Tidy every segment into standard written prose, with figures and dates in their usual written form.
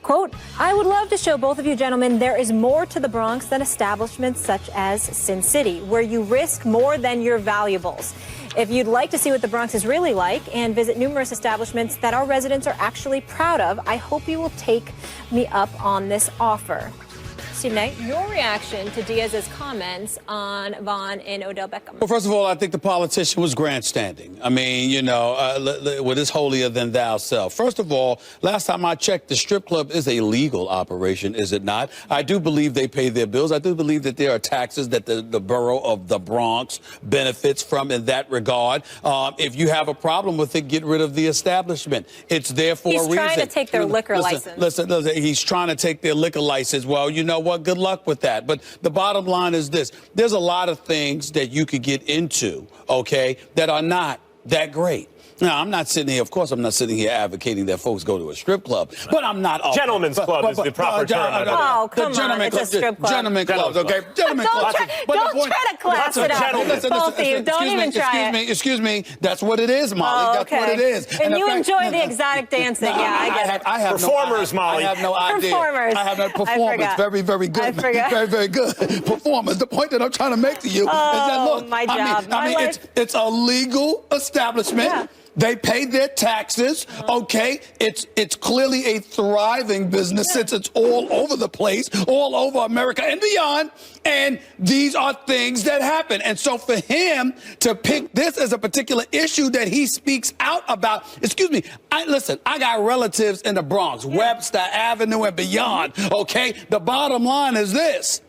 Quote, I would love to show both of you gentlemen there is more to the Bronx than establishments such as Sin City, where you risk more than your valuables. If you'd like to see what the Bronx is really like and visit numerous establishments that our residents are actually proud of, I hope you will take me up on this offer. Stephen A., your reaction to Diaz's comments on Vaughn and Odell Beckham? Well, first of all, I think the politician was grandstanding. I mean, you know, with his holier-than-thou self. First of all, last time I checked, the strip club is a legal operation, is it not? I do believe they pay their bills. I do believe that there are taxes that the borough of the Bronx benefits from in that regard. If you have a problem with it, get rid of the establishment. It's there for a reason. He's trying to take their liquor license. Listen, he's trying to take their liquor license. Well, you know what? Good luck with that. But the bottom line is this. There's a lot of things that you could get into, okay, that are not that great. Now, I'm not sitting here, of course, I'm not sitting here advocating that folks go to a strip club, but I'm not... Gentlemen's club is the proper term. Oh, come on, it's a strip club. Gentlemen clubs, okay? Gentlemen clubs. Don't try to class it up, both of you. Don't even try it. Excuse me, that's what it is, Molly. That's what it is. And you enjoy the exotic dancing. Yeah, I get it. I have performers, Molly. I have no idea. Performers. I have no performers. Very, very good. I forgot. Very, very good performers. The point that I'm trying to make to you is that, look, my job. I mean, it's a legal establishment. Yeah. They pay their taxes, okay? It's clearly a thriving business since it's all over the place, all over America and beyond. And these are things that happen. And so for him to pick this as a particular issue that he speaks out about, excuse me, listen, I got relatives in the Bronx, Webster Avenue and beyond, okay? The bottom line is this.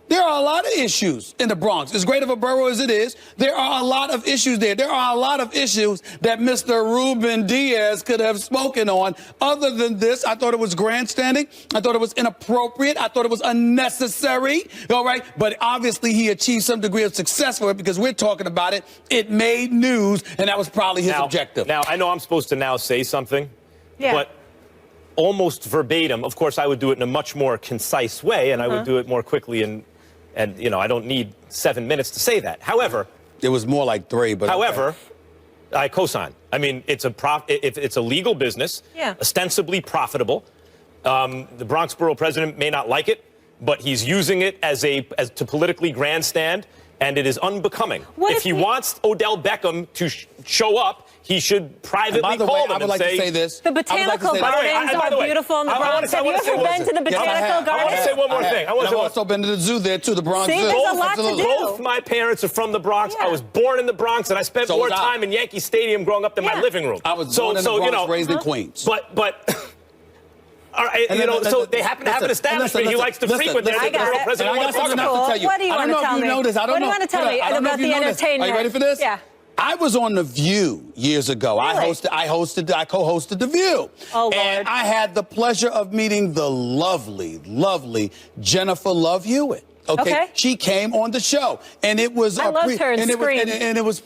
There are a lot of issues in the Bronx. As great of a borough as it is, there are a lot of issues there. There are a lot of issues that Mr. Ruben Diaz could have spoken on. Other than this, I thought it was grandstanding. I thought it was inappropriate. I thought it was unnecessary. All right. But obviously he achieved some degree of success for it because we're talking about it. It made news, and that was probably his objective. Now, I know I'm supposed to now say something, yeah. But almost verbatim, of course, I would do it in a much more concise way, and I would do it more quickly and, you know, I don't need 7 minutes to say that. However... It was more like 3, but... However, okay. I co-sign. I mean, it's a legal business, ostensibly profitable. The Bronx Borough president may not like it, but he's using it as to politically grandstand, and it is unbecoming. If he wants Odell Beckham to show up, he should privately call them I would like to say this. The botanical gardens are beautiful in the Bronx. Have you ever been to the botanical gardens? I want to say one more thing. I've also been to the zoo there, too, the Bronx Zoo. There's a lot to do. Both my parents are from the Bronx. I was born in the Bronx, and I spent more time in Yankee Stadium growing up than my living room. I was born in the Bronx, raised in Queens. But all right, you know, so they happen to have an establishment he likes to frequent there. I got it. I got something else to tell you. What do you want to tell me? What do you want to tell me about the entertainment? Are you ready for this? Yeah. I was on The View years ago. Really? I co-hosted The View. Oh, Lord. And I had the pleasure of meeting the lovely, lovely Jennifer Love Hewitt. Okay. She came on the show, and it was I loved her and Scream. It was a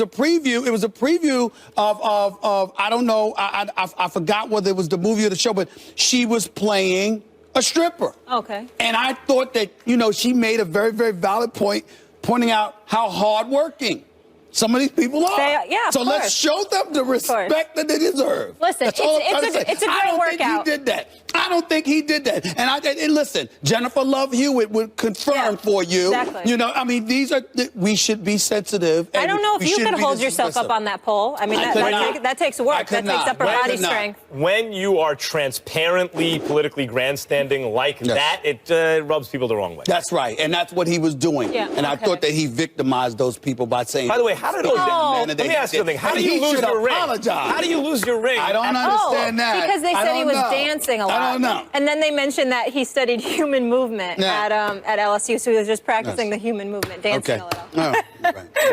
preview. It was a preview of I don't know. I forgot whether it was the movie or the show, but she was playing a stripper. Okay. And I thought that, you know, she made a very, very valid point, pointing out how hardworking some of these people are. So let's show them the respect that they deserve. Listen, it's a great workout. I don't think he did that. And listen, Jennifer Love Hewitt would confirm for you. Exactly. You know, I mean, we should be sensitive. I don't know if you could hold yourself up on that pole. I mean, that takes work. That takes upper body strength. When you are transparently politically grandstanding like that, it rubs people the wrong way. That's right. And that's what he was doing. And I thought that he victimized those people by saying... By the way, how did let me ask you something. How do you lose your ring? How do you lose your ring? I don't understand that. Because they said he was dancing a lot. I don't know. And then they mentioned that he studied human movement at LSU, so he was just practicing the human movement, dancing a little.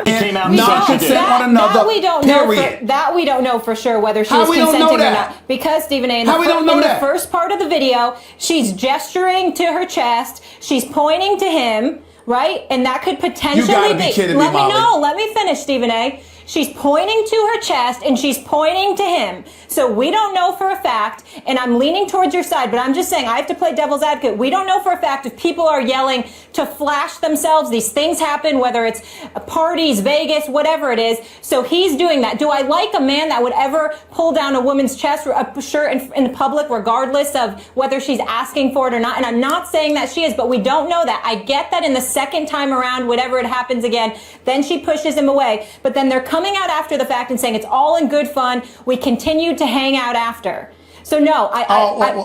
He came out not consent on another. That we don't know for sure whether she was consenting or not. Because Stephen A. in the first part of the video, she's gesturing to her chest, she's pointing to him. Right? And that could potentially be kidding me, Molly. Let me finish, Stephen A. She's pointing to her chest and she's pointing to him. So we don't know for a fact, and I'm leaning towards your side, but I'm just saying I have to play devil's advocate. We don't know for a fact if people are yelling to flash themselves. These things happen, whether it's parties, Vegas, whatever it is. So he's doing that. Do I like a man that would ever pull down a woman's chest or a shirt in public, regardless of whether she's asking for it or not? And I'm not saying that she is, but we don't know that. I get that in the second time around, whatever it happens again, then she pushes him away. But then they're coming out after the fact and saying it's all in good fun. We continued to hang out after. So no,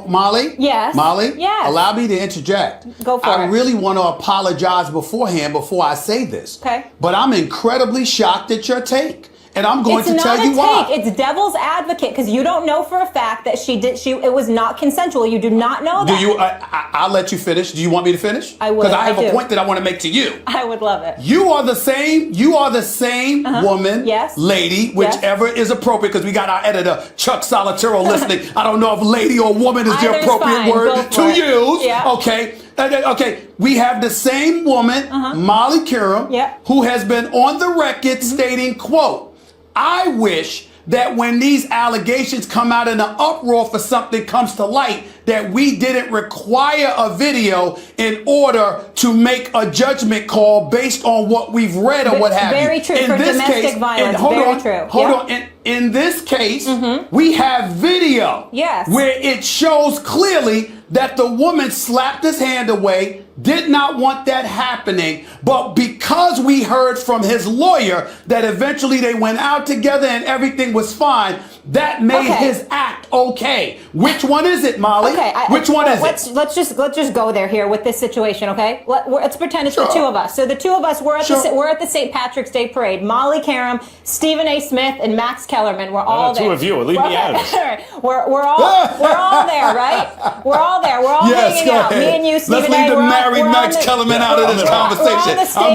Molly? Yes. Molly? Yes. Allow me to interject. Go for it. I really want to apologize beforehand before I say this. Okay. But I'm incredibly shocked at your take. And I'm going to tell you why. It's devil's advocate, because you don't know for a fact that it was not consensual. You do not know that. Do you? I'll let you finish. Do you want me to finish? I would. Because I have a point that I want to make to you. I would love it. You are the same. You are the same woman, yes, lady, whichever is appropriate. Because we got our editor Chuck Solitero listening. I don't know if lady or woman is the appropriate word to use. Yeah. Okay. Okay, we have the same woman, Molly Kiram, who has been on the record stating, quote, I wish that when these allegations come out in an uproar for something comes to light, that we didn't require a video in order to make a judgment call based on what we've read or what have you. Very true. For domestic violence, very true. Hold on. In this case, we have video where it shows clearly that the woman slapped his hand away, did not want that happening, but because we heard from his lawyer that eventually they went out together and everything was fine, that made his act okay. Which one is it, Molly? Okay, which one is it? Let's just go there here with this situation, okay? Let's pretend it's the two of us. So the two of us, we're at the St. Patrick's Day Parade. Molly Karam, Stephen A. Smith, and Max Kellerman. We're all there. Two of you. Leave me out of it. We're all there, right? We're all there. We're all hanging out. Me and you, Stephen A. Let's leave the married Max Kellerman out of this conversation. I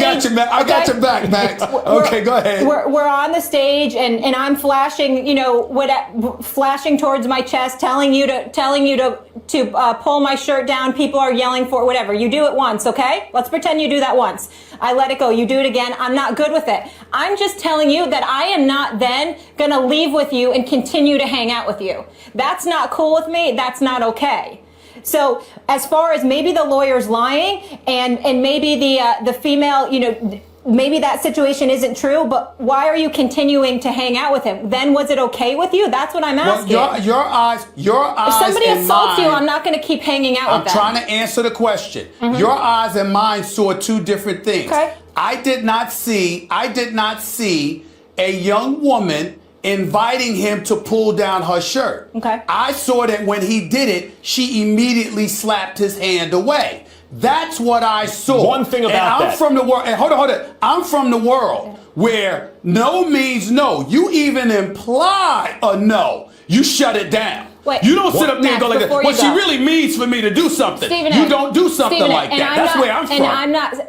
got your back, Max. Okay, go ahead. We're on the stage, and I'm flashing, flashing towards my chest, telling you to pull my shirt down. People are yelling for it, whatever. You do it once, okay? Let's pretend you do that once. I let it go. You do it again. I'm not good with it. I'm just telling you that I am not then going to leave with you and continue to hang out with you. That's not cool with me. That's not okay. So as far as maybe the lawyer's lying and maybe the female, maybe that situation isn't true, but why are you continuing to hang out with him? Then was it okay with you? That's what I'm asking. Well, your eyes. If somebody assaults you, I'm not going to keep hanging out with them. I'm trying to answer the question. Your eyes and mine saw two different things. Okay. I did not see a young woman inviting him to pull down her shirt. Okay. I saw that when he did it, she immediately slapped his hand away. That's what I saw. One thing about I'm from the world. And hold on. I'm from the world where no means no. You even imply a no, you shut it down. Wait, you don't sit up there and go like that. What she really means for me to do something. You don't do something like that. That's where I'm from. And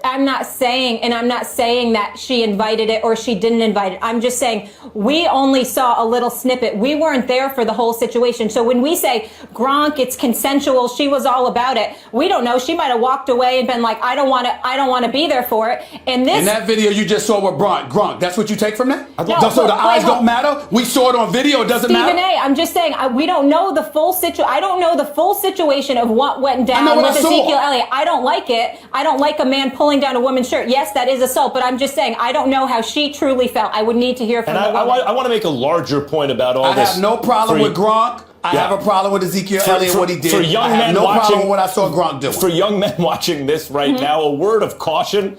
I'm not saying that she invited it or she didn't invite it. I'm just saying we only saw a little snippet. We weren't there for the whole situation. So when we say Gronk, it's consensual, she was all about it. We don't know. She might have walked away and been like, I don't want to be there for it. And in that video you just saw with Gronk, that's what you take from that? No, so the eyes don't matter? We saw it on video. It doesn't matter? Stephen A., I'm just saying we don't know the full situation. I don't know the full situation of what went down with Ezekiel Elliott. I don't like it. I don't like a man pulling down a woman's shirt. Yes, that is assault, but I'm just saying I don't know how she truly felt. I would need to hear from the woman. I want to make a larger point about all this. I have no problem with Gronk. I have a problem with Ezekiel Elliott, what he did. For young I have men no watching, problem with what I saw Gronk do. For young men watching this right now, a word of caution.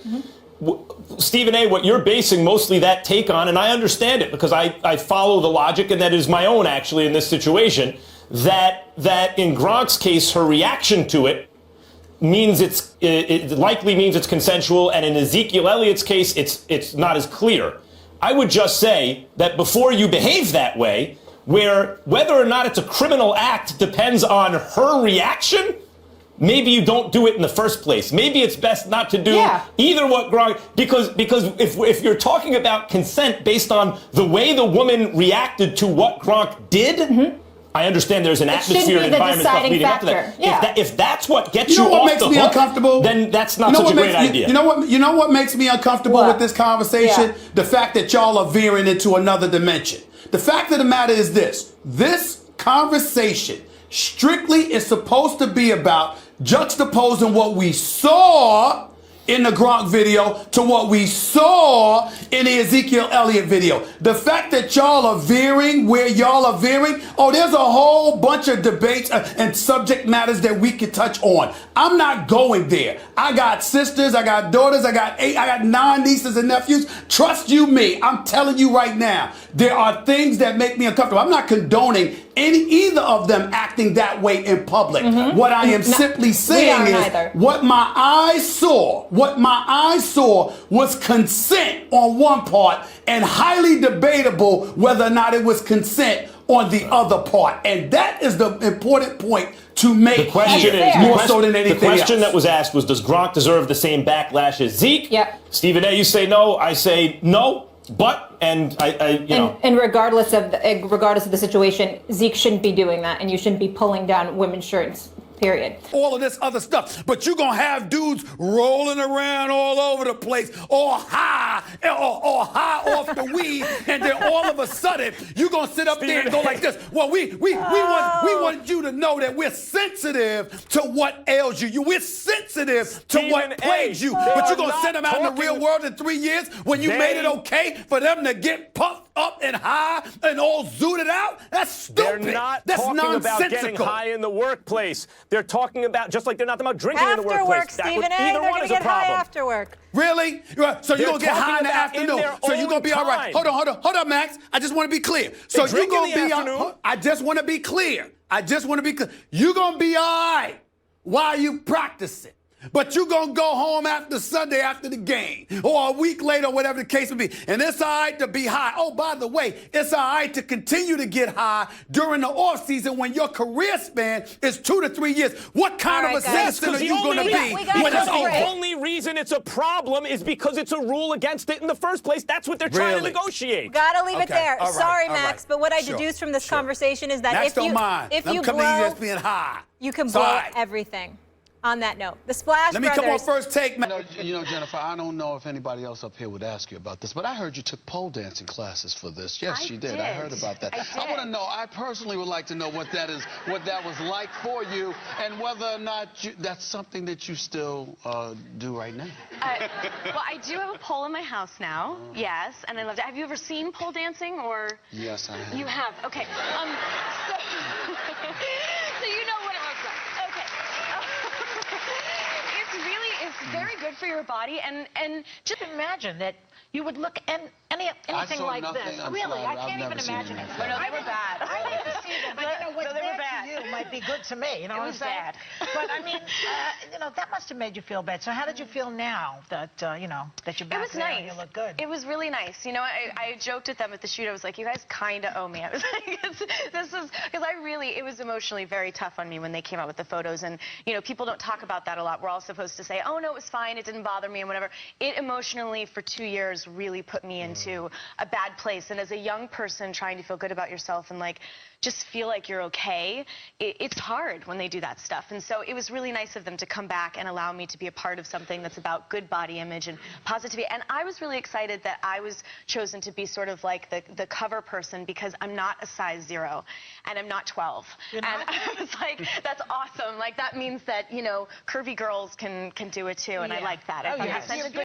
Stephen A., what you're basing mostly that take on, and I understand it because I follow the logic, and that is my own actually in this situation, that in Gronk's case, her reaction to it means it likely means it's consensual, and in Ezekiel Elliott's case, it's not as clear. I would just say that before you behave that way, where whether or not it's a criminal act depends on her reaction, maybe you don't do it in the first place. Maybe it's best not to do either what Gronk, because if you're talking about consent based on the way the woman reacted to what Gronk did, I understand there's an It should atmosphere be and the environment stuff deciding leading up to that. factor. Yeah. If that's what gets You know what off makes the me hook, uncomfortable? then that's not such a great idea. You know what makes me uncomfortable What? with this conversation? Yeah. The fact that y'all are veering into another dimension. The fact of the matter is this. This conversation strictly is supposed to be about juxtaposing what we saw in the Gronk video to what we saw in the Ezekiel Elliott video. The fact that y'all are veering where y'all are veering, there's a whole bunch of debates and subject matters that we could touch on. I'm not going there. I got sisters, I got daughters, I got 9 nieces and nephews. Trust you me, I'm telling you right now, there are things that make me uncomfortable. I'm not condoning either of them acting that way in public. What I am simply saying is what my eyes saw was consent on one part and highly debatable whether or not it was consent on the other part. And that is the important point to make. The question is, more so than anything the question else. that was asked was, does Gronk deserve the same backlash as Zeke? Yep. Stephen A., you say no. I say no. But, and and regardless of the situation, Zeke shouldn't be doing that, and you shouldn't be pulling down women's shirts. Period. All of this other stuff, but you're gonna have dudes rolling around all over the place, all high off the weed, and then all of a sudden you're gonna sit up there and go like this. Well, we want you to know that we're sensitive to what ails you. We're sensitive to what plagues you, but you're gonna send them out in the real world in 3 years when you made it okay for them to get puffed up and high and all zooted out? That's stupid. They're not That's talking nonsensical. about getting high in the workplace. They're talking about, just like they're not talking about drinking in the workplace. After work, Stephen A. They're going to get high after work. Really? So you're going to get high in the afternoon. So you're going to be all right. Hold on, Max. I just want to be clear. So you're going to be all right. I just want to be clear. You're going to be all right while you practice it. But you're going to go home after Sunday after the game or a week later, whatever the case may be. And it's all right to be high. Oh, by the way, it's all right to continue to get high during the off season when your career span is 2 to 3 years. What kind of a citizen are you going to be when it's over? The only reason it's a problem is because it's a rule against it in the first place. That's what they're trying to negotiate. Gotta leave it there. Sorry, Max, but what I deduce from this conversation is that if you blow, being high. you can blow everything. On that note, the Splash Brothers. Let me come on first take. You know, Jennifer, I don't know if anybody else up here would ask you about this, but I heard you took pole dancing classes for this. Yes, you did. I heard about that. I want to know, I personally would like to know what that was like for you, and whether or not that's something that you still do right now. Well, I do have a pole in my house now, yes, and I love it. Have you ever seen pole dancing, or? Yes, I have. You have, okay. So you know what it looks like. Okay. It's very good for your body, and just imagine that you would look anything like this. Really, I can't even imagine it. No, they were bad. I like to see them, but you know, what's bad to you might be good to me. You know what I'm saying? Bad. But I mean, you know, that must have made you feel bad. So how did you feel now that you know that you're back there and you look good? It was really nice. You know, I joked with them at the shoot. I was like, you guys kind of owe me. I was like, this is because it was emotionally very tough on me when they came out with the photos, and you know, people don't talk about that a lot. We're all supposed to say, oh no, it was fine, it didn't bother me, and whatever. It emotionally for 2 years really put me into a bad place. And as a young person trying to feel good about yourself and like just feel like you're okay, it's hard when they do that stuff. And so it was really nice of them to come back and allow me to be a part of something that's about good body image and positivity. And I was really excited that I was chosen to be sort of like the cover person, because I'm not a size 0 and I'm not 12. And I was like, that's awesome. Like that means that, you know, curvy girls can do it too. And I like that. Oh, yes.